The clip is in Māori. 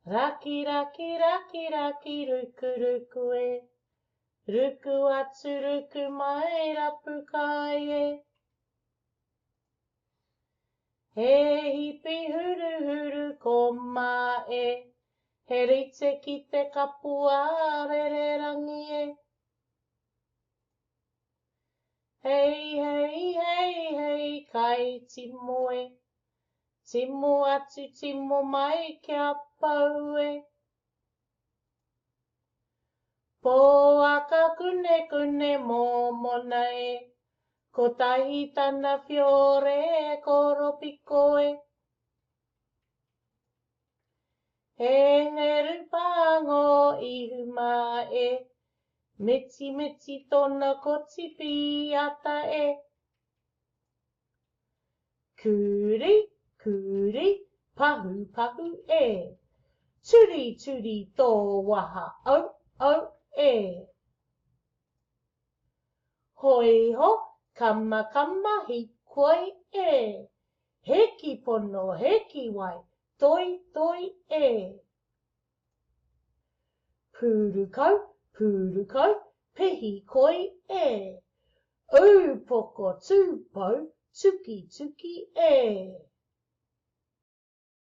ラキラキラキラキルクルクエ。ルクはつるくマイラプカイエ。ヘヒピフルフルコンマエ。ヘリツェキテカプアレレラニエ。ヘイヘイヘイヘイカイチモエ。チモアチチモマイキャッパウエ。ポアカクネクネモモナエ。コタヒタナフィオレコロピコエ。ヘンエルパゴイフマエ。メチメチトナコチピアタエ。クリクリパフパフエ。チュリチュリとワハオオエ。ホイホカンマカンマヒコイエ。ヘキポノヘキワイトイトイエ。プールカウプールカウペヒコイエ。ウポコツーポツキツキエ。